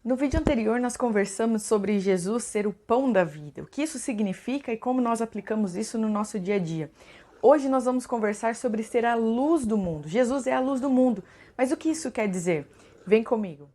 No vídeo anterior, nós conversamos sobre Jesus ser o pão da vida, o que isso significa e como nós aplicamos isso no nosso dia a dia. Hoje nós vamos conversar sobre ser a luz do mundo. Jesus é a luz do mundo, mas o que isso quer dizer? Vem comigo.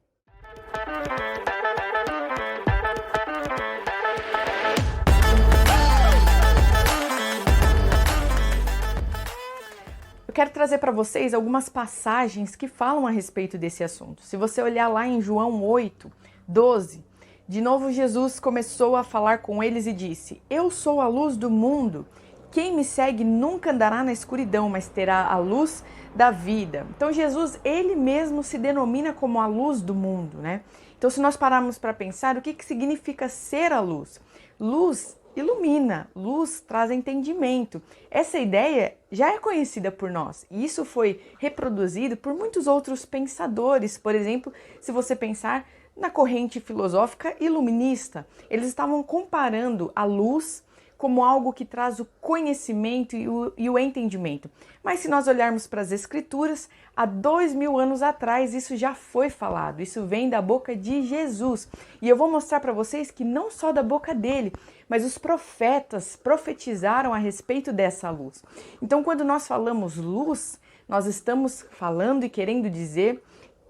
Eu quero trazer para vocês algumas passagens que falam a respeito desse assunto. Se você olhar lá em João 8, 12, de novo Jesus começou a falar com eles e disse: Eu sou a luz do mundo. Quem me segue nunca andará na escuridão, mas terá a luz da vida. Então Jesus, ele mesmo se denomina como a luz do mundo, né? Então se nós pararmos para pensar, o que significa ser a luz? Luz ilumina, luz traz entendimento. Essa ideia já é conhecida por nós e isso foi reproduzido por muitos outros pensadores. Por exemplo, se você pensar na corrente filosófica iluminista, eles estavam comparando a luz como algo que traz o conhecimento e o entendimento. Mas se nós olharmos para as escrituras, há 2000 anos atrás isso já foi falado, isso vem da boca de Jesus. E eu vou mostrar para vocês que não só da boca dele, mas os profetas profetizaram a respeito dessa luz. Então quando nós falamos luz, nós estamos falando e querendo dizer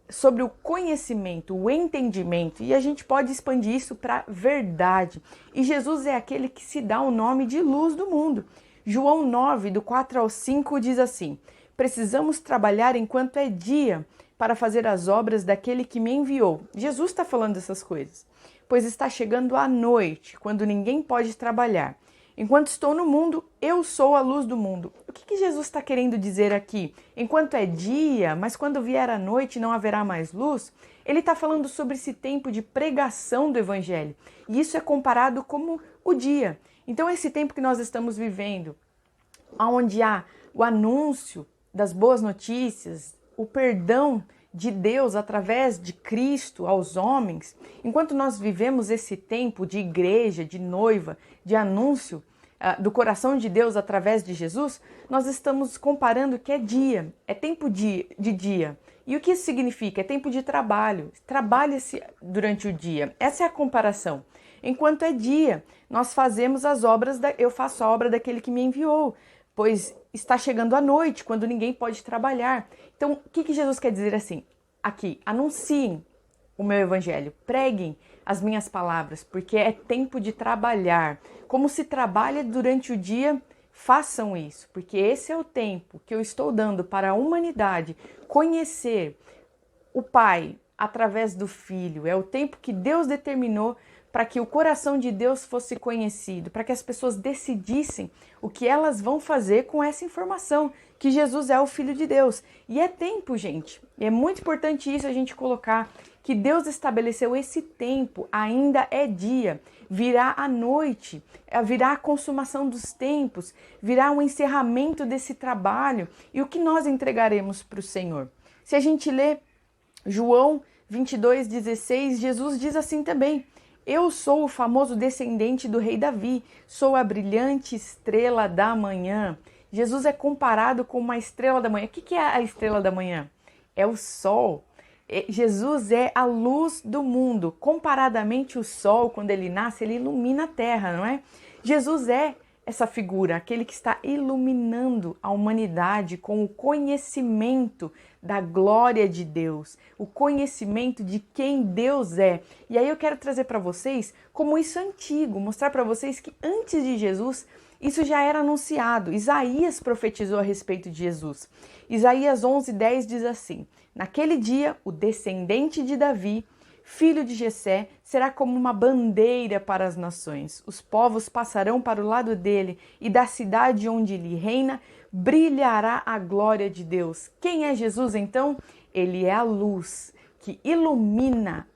sobre o conhecimento, o entendimento, e a gente pode expandir isso para verdade. E Jesus é aquele que se dá o nome de luz do mundo. João 9, do 4 ao 5 diz assim: Precisamos trabalhar enquanto é dia para fazer as obras daquele que me enviou. Jesus está falando essas coisas. Pois está chegando a noite, quando ninguém pode trabalhar. Enquanto estou no mundo, eu sou a luz do mundo. O que Jesus está querendo dizer aqui? Enquanto é dia, mas quando vier a noite não haverá mais luz? Ele está falando sobre esse tempo de pregação do Evangelho. E isso é comparado como o dia. Então esse tempo que nós estamos vivendo, onde há o anúncio das boas notícias, o perdão de Deus através de Cristo aos homens, enquanto nós vivemos esse tempo de igreja, de noiva, de anúncio do coração de Deus através de Jesus, nós estamos comparando que é dia, é tempo de dia. E o que isso significa? É tempo de trabalho. Trabalha-se durante o dia. Essa é a comparação. Enquanto é dia, nós fazemos as obras, eu faço a obra daquele que me enviou, pois está chegando a noite, quando ninguém pode trabalhar. Então, o que Jesus quer dizer assim? Aqui, anunciem o meu evangelho, preguem as minhas palavras, porque é tempo de trabalhar. Como se trabalha durante o dia, façam isso, porque esse é o tempo que eu estou dando para a humanidade conhecer o Pai através do Filho. É o tempo que Deus determinou para que o coração de Deus fosse conhecido, para que as pessoas decidissem o que elas vão fazer com essa informação, que Jesus é o Filho de Deus. E é tempo, gente, e é muito importante isso a gente colocar, que Deus estabeleceu esse tempo, ainda é dia, virá a noite, virá a consumação dos tempos, virá o encerramento desse trabalho, e o que nós entregaremos para o Senhor? Se a gente lê João 22:16, Jesus diz assim também: Eu sou o famoso descendente do rei Davi, sou a brilhante estrela da manhã. Jesus é comparado com uma estrela da manhã. O que é a estrela da manhã? É o sol. Jesus é a luz do mundo. Comparadamente, o sol, quando ele nasce, ele ilumina a terra, não é? Jesus é essa figura, aquele que está iluminando a humanidade com o conhecimento da glória de Deus, o conhecimento de quem Deus é. E aí eu quero trazer para vocês como isso é antigo, mostrar para vocês que antes de Jesus isso já era anunciado. Isaías profetizou a respeito de Jesus. Isaías 11:10 diz assim: Naquele dia, o descendente de Davi, filho de Jessé, será como uma bandeira para as nações. Os povos passarão para o lado dele, e da cidade onde ele reina brilhará a glória de Deus. Quem é Jesus, então? Ele é a luz que ilumina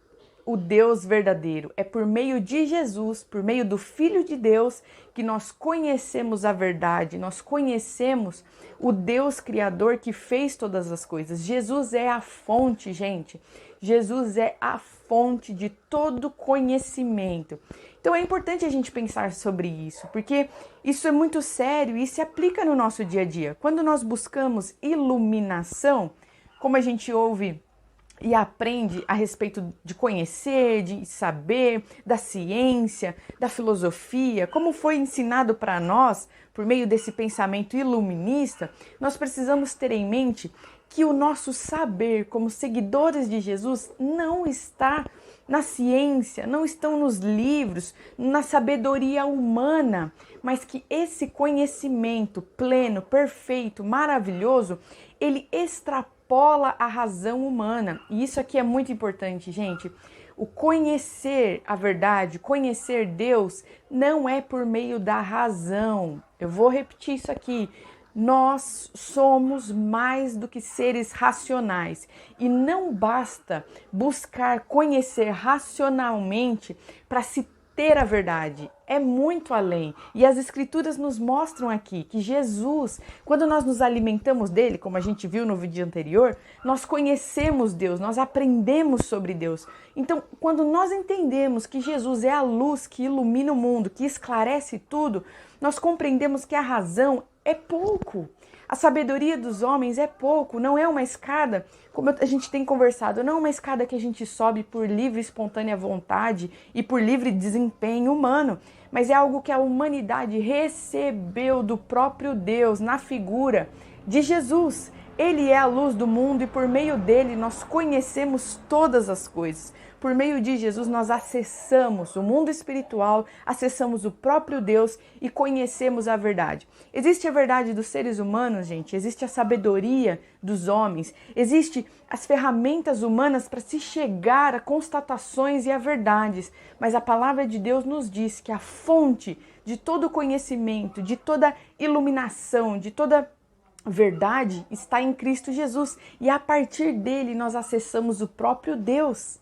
o Deus verdadeiro. É por meio de Jesus, por meio do Filho de Deus, que nós conhecemos a verdade, nós conhecemos o Deus Criador que fez todas as coisas. Jesus é a fonte, gente. Jesus é a fonte de todo conhecimento. Então é importante a gente pensar sobre isso, porque isso é muito sério e se aplica no nosso dia a dia. Quando nós buscamos iluminação, como a gente ouve e aprende a respeito de conhecer, de saber, da ciência, da filosofia, como foi ensinado para nós por meio desse pensamento iluminista, nós precisamos ter em mente que o nosso saber como seguidores de Jesus não está na ciência, não estão nos livros, na sabedoria humana, mas que esse conhecimento pleno, perfeito, maravilhoso, ele extrapola a razão humana. E isso aqui é muito importante, gente. O conhecer a verdade, conhecer Deus, não é por meio da razão. Eu vou repetir isso aqui. Nós somos mais do que seres racionais e não basta buscar conhecer racionalmente para se ter a verdade. É muito além. E as escrituras nos mostram aqui que Jesus, quando nós nos alimentamos dele, como a gente viu no vídeo anterior, nós conhecemos Deus, nós aprendemos sobre Deus. Então, quando nós entendemos que Jesus é a luz que ilumina o mundo, que esclarece tudo, nós compreendemos que a razão é pouco. A sabedoria dos homens é pouco, não é uma escada, como a gente tem conversado, não é uma escada que a gente sobe por livre e espontânea vontade e por livre desempenho humano, mas é algo que a humanidade recebeu do próprio Deus na figura de Jesus. Ele é a luz do mundo e por meio dele nós conhecemos todas as coisas. Por meio de Jesus nós acessamos o mundo espiritual, acessamos o próprio Deus e conhecemos a verdade. Existe a verdade dos seres humanos, gente, existe a sabedoria dos homens, existe as ferramentas humanas para se chegar a constatações e a verdades, mas a palavra de Deus nos diz que a fonte de todo conhecimento, de toda iluminação, de toda verdade está em Cristo Jesus e a partir dele nós acessamos o próprio Deus.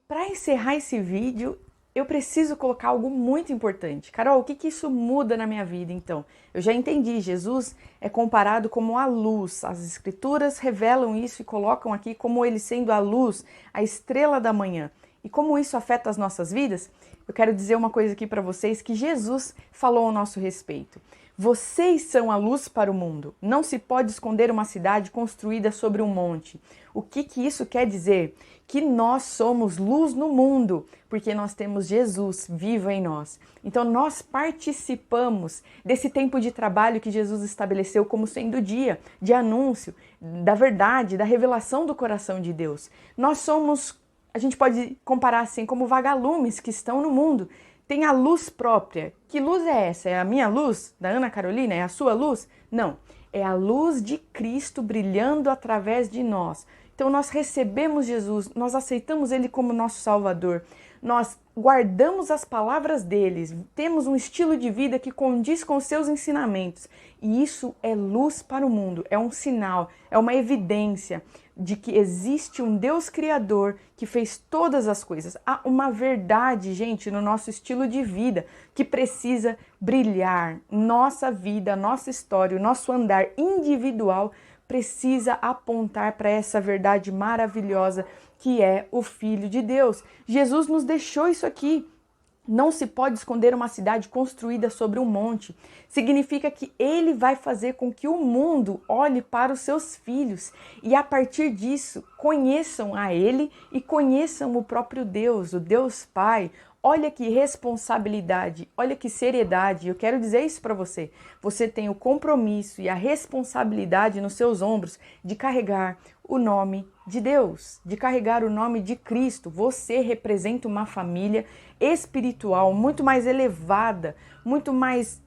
Para encerrar esse vídeo, eu preciso colocar algo muito importante. Carol, o que isso muda na minha vida então? Eu já entendi, Jesus é comparado como a luz. As escrituras revelam isso e colocam aqui como ele sendo a luz, a estrela da manhã. E como isso afeta as nossas vidas? Eu quero dizer uma coisa aqui para vocês que Jesus falou ao nosso respeito. Vocês são a luz para o mundo. Não se pode esconder uma cidade construída sobre um monte. O que isso quer dizer? Que nós somos luz no mundo, porque nós temos Jesus vivo em nós. Então nós participamos desse tempo de trabalho que Jesus estabeleceu como sendo dia de anúncio da verdade, da revelação do coração de Deus. Nós somos, a gente pode comparar assim, como vagalumes que estão no mundo. Tem a luz própria. Que luz é essa? É a minha luz, da Ana Carolina? É a sua luz? Não. É a luz de Cristo brilhando através de nós. Então nós recebemos Jesus, nós aceitamos Ele como nosso Salvador. Nós guardamos as palavras deles, temos um estilo de vida que condiz com os seus ensinamentos. E isso é luz para o mundo, é um sinal, é uma evidência de que existe um Deus Criador que fez todas as coisas. Há uma verdade, gente, no nosso estilo de vida que precisa brilhar. Nossa vida, nossa história, o nosso andar individual precisa apontar para essa verdade maravilhosa que é o Filho de Deus. Jesus nos deixou isso aqui. Não se pode esconder uma cidade construída sobre um monte. Significa que ele vai fazer com que o mundo olhe para os seus filhos e a partir disso conheçam a ele e conheçam o próprio Deus, o Deus Pai. Olha que responsabilidade, olha que seriedade. Eu quero dizer isso para você. Você tem o compromisso e a responsabilidade nos seus ombros de carregar o nome de Deus, de carregar o nome de Cristo. Você representa uma família espiritual muito mais elevada, muito mais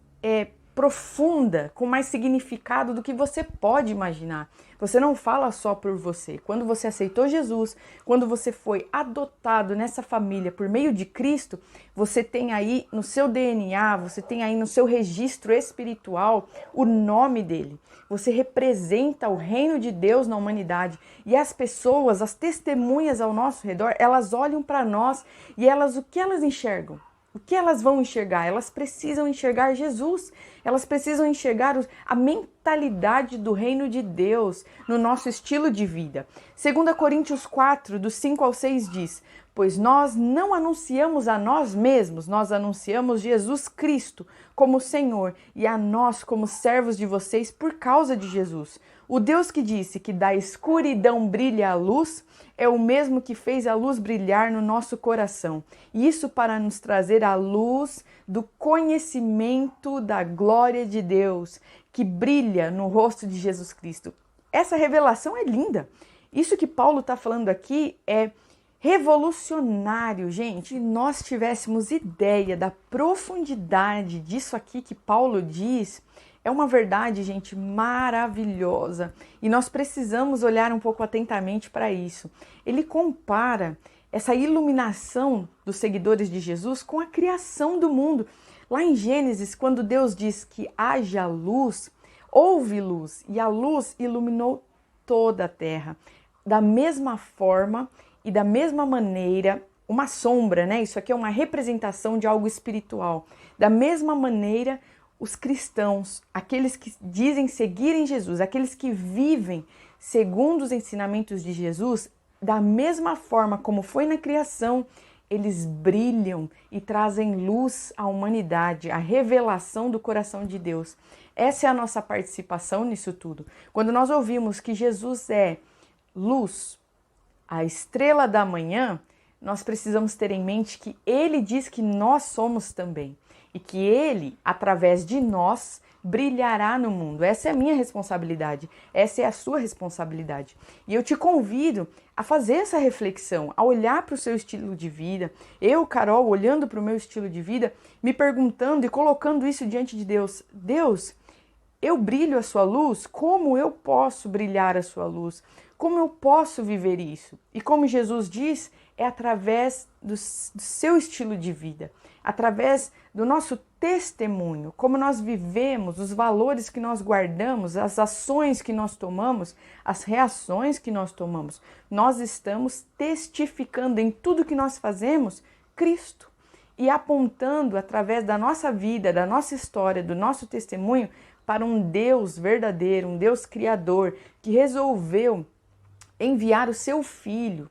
profunda, com mais significado do que você pode imaginar. Você não fala só por você. Quando você aceitou Jesus, quando você foi adotado nessa família por meio de Cristo, você tem aí no seu DNA, você tem aí no seu registro espiritual o nome dele. Você representa o reino de Deus na humanidade. E as pessoas, as testemunhas ao nosso redor, elas olham para nós e o que elas enxergam? O que elas vão enxergar? Elas precisam enxergar Jesus, elas precisam enxergar a mentalidade do reino de Deus no nosso estilo de vida. 2 Coríntios 4, do 5 ao 6 diz: pois nós não anunciamos a nós mesmos, nós anunciamos Jesus Cristo como Senhor e a nós como servos de vocês por causa de Jesus. O Deus que disse que da escuridão brilha a luz é o mesmo que fez a luz brilhar no nosso coração. E isso para nos trazer a luz do conhecimento da glória de Deus, que brilha no rosto de Jesus Cristo. Essa revelação é linda. Isso que Paulo está falando aqui é revolucionário, gente. Se nós tivéssemos ideia da profundidade disso aqui que Paulo diz, é uma verdade, gente, maravilhosa. E nós precisamos olhar um pouco atentamente para isso. Ele compara essa iluminação dos seguidores de Jesus com a criação do mundo. Lá em Gênesis, quando Deus diz que haja luz, houve luz, e a luz iluminou toda a terra. Da mesma forma e da mesma maneira, uma sombra, né? Isso aqui é uma representação de algo espiritual. Da mesma maneira, os cristãos, aqueles que dizem seguirem Jesus, aqueles que vivem segundo os ensinamentos de Jesus, da mesma forma como foi na criação, eles brilham e trazem luz à humanidade, a revelação do coração de Deus. Essa é a nossa participação nisso tudo. Quando nós ouvimos que Jesus é luz, a estrela da manhã, nós precisamos ter em mente que Ele diz que nós somos também. E que Ele, através de nós, brilhará no mundo. Essa é a minha responsabilidade, essa é a sua responsabilidade. E eu te convido a fazer essa reflexão, a olhar para o seu estilo de vida. Eu, Carol, olhando para o meu estilo de vida, me perguntando e colocando isso diante de Deus. Deus, eu brilho a sua luz? Como eu posso brilhar a sua luz? Como eu posso viver isso? E como Jesus diz, é através do seu estilo de vida, através do nosso testemunho, como nós vivemos, os valores que nós guardamos, as ações que nós tomamos, as reações que nós tomamos. Nós estamos testificando em tudo que nós fazemos Cristo e apontando através da nossa vida, da nossa história, do nosso testemunho para um Deus verdadeiro, um Deus criador que resolveu enviar o seu filho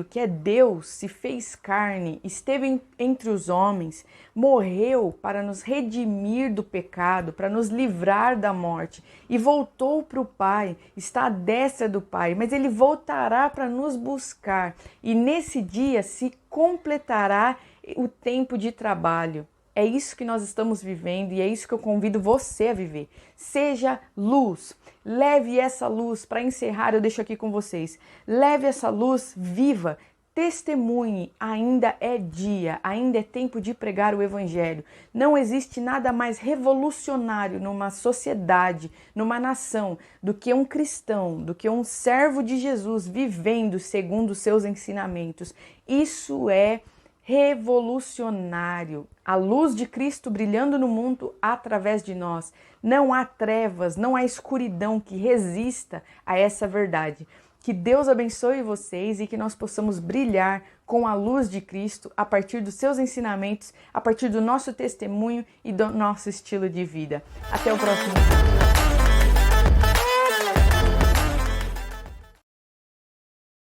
que é Deus, se fez carne, esteve entre os homens, morreu para nos redimir do pecado, para nos livrar da morte e voltou para o Pai, está à destra do Pai, mas Ele voltará para nos buscar e nesse dia se completará o tempo de trabalho. É isso que nós estamos vivendo e é isso que eu convido você a viver. Seja luz. Leve essa luz, para encerrar, eu deixo aqui com vocês. Leve essa luz viva, testemunhe, ainda é dia, ainda é tempo de pregar o Evangelho. Não existe nada mais revolucionário numa sociedade, numa nação, do que um cristão, do que um servo de Jesus vivendo segundo os seus ensinamentos. Isso é revolucionário. A luz de Cristo brilhando no mundo através de nós. Não há trevas, não há escuridão que resista a essa verdade. Que Deus abençoe vocês e que nós possamos brilhar com a luz de Cristo a partir dos seus ensinamentos, a partir do nosso testemunho e do nosso estilo de vida. Até o próximo vídeo.